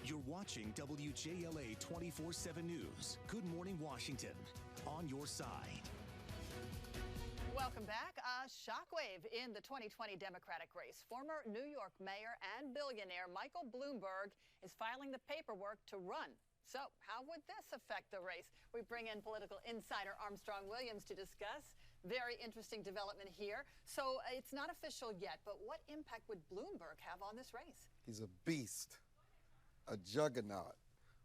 You're watching WJLA 24/7 News. Good Morning Washington. On your side. Welcome back. A shockwave in the 2020 Democratic race. Former New York mayor and billionaire Michael Bloomberg is filing the paperwork to run. So how would this affect the race? We bring in political insider Armstrong Williams to discuss. Very interesting development here. So it's not official yet, but what impact would Bloomberg have on this race? He's a beast, a juggernaut.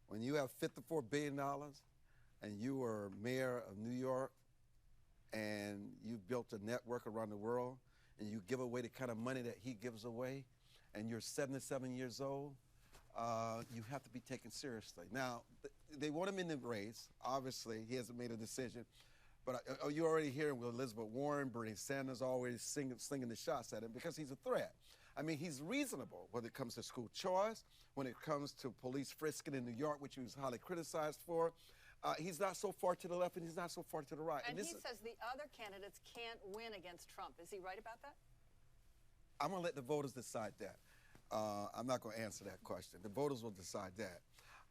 When you have $54 billion and you are mayor of New York and you've built a network around the world and you give away the kind of money that he gives away and you're 77 years old, you have to be taken seriously. Now, they want him in the race. Obviously, he hasn't made a decision. But you're already hearing with Elizabeth Warren, Bernie Sanders always slinging the shots at him because he's a threat. I mean, he's reasonable when it comes to school choice, when it comes to police frisking in New York, which he was highly criticized for. He's not so far to the left and he's not so far to the right. And he says the other candidates can't win against Trump. Is he right about that? I'm going to let the voters decide that. I'm not going to answer that question. The voters will decide that.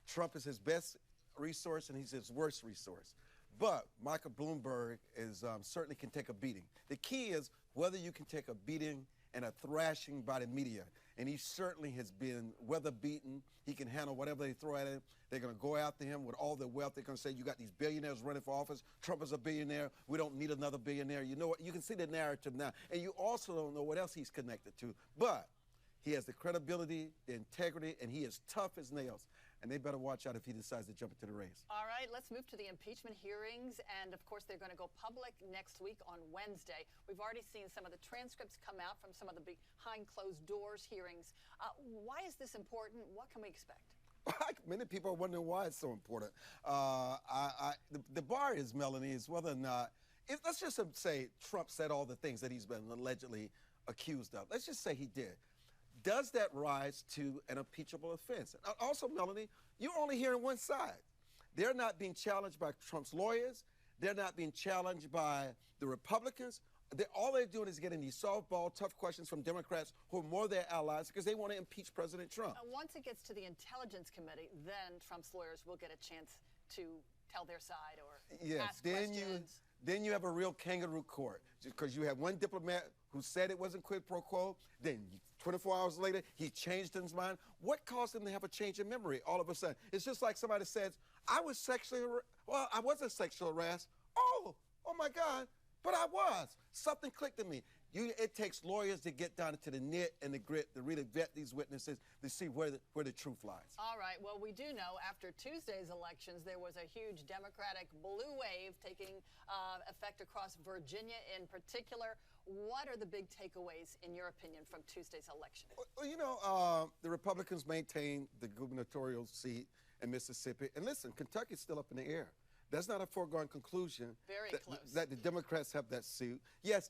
Trump is his best resource and he's his worst resource. But Michael Bloomberg is certainly can take a beating. The key is whether you can take a beating and a thrashing by the media. And he certainly has been weather beaten. He can handle whatever they throw at him. They're going to go after him with all their wealth. They're going to say, you got these billionaires running for office. Trump is a billionaire. We don't need another billionaire. You know what? You can see the narrative now. And you also don't know what else he's connected to. But he has the credibility, the integrity, and he is tough as nails. And they better watch out if he decides to jump into the race. All right, let's move to the impeachment hearings. And, of course, they're going to go public next week on Wednesday. We've already seen some of the transcripts come out from some of the behind-closed-doors hearings. Why is this important? What can we expect? Many people are wondering why it's so important. The bar is, Melanie, is whether or not, let's just say Trump said all the things that he's been allegedly accused of. Let's just say he did. Does that rise to an impeachable offense? Also, Melanie, you're only hearing one side. They're not being challenged by Trump's lawyers. They're not being challenged by the Republicans. All they're doing is getting these softball, tough questions from Democrats who are more their allies because they want to impeach President Trump. Once it gets to the Intelligence Committee, then Trump's lawyers will get a chance to tell their side or ask questions. Then you have a real kangaroo court because you have one diplomat who said it wasn't quid pro quo. Then 24 hours later, he changed his mind. What caused him to have a change in memory all of a sudden? It's just like somebody says, I wasn't sexually harassed. Oh my God. But I was. Something clicked in me. It takes lawyers to get down into the nit and the grit to really vet these witnesses to see where the truth lies. All right. Well, we do know after Tuesday's elections, there was a huge Democratic blue wave taking effect across Virginia in particular. What are the big takeaways, in your opinion, from Tuesday's election? Well, you know, the Republicans maintained the gubernatorial seat in Mississippi. And listen, Kentucky's still up in the air. That's not a foregone conclusion. Very close. That the Democrats have that seat. Yes,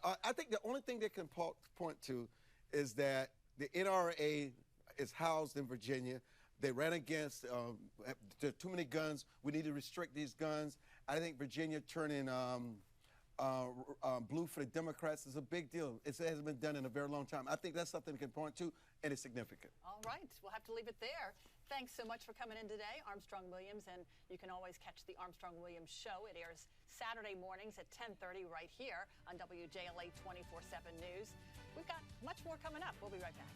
I think the only thing they can point to is that the NRA is housed in Virginia. They ran against, there are too many guns. We need to restrict these guns. I think Virginia turning blue for the Democrats is a big deal. It hasn't been done in a very long time. I think that's something we can point to, and it's significant. All right. We'll have to leave it there. Thanks so much for coming in today, Armstrong Williams. And you can always catch the Armstrong Williams Show. It airs Saturday mornings at 10:30 right here on WJLA 24/7 News. We've got much more coming up. We'll be right back.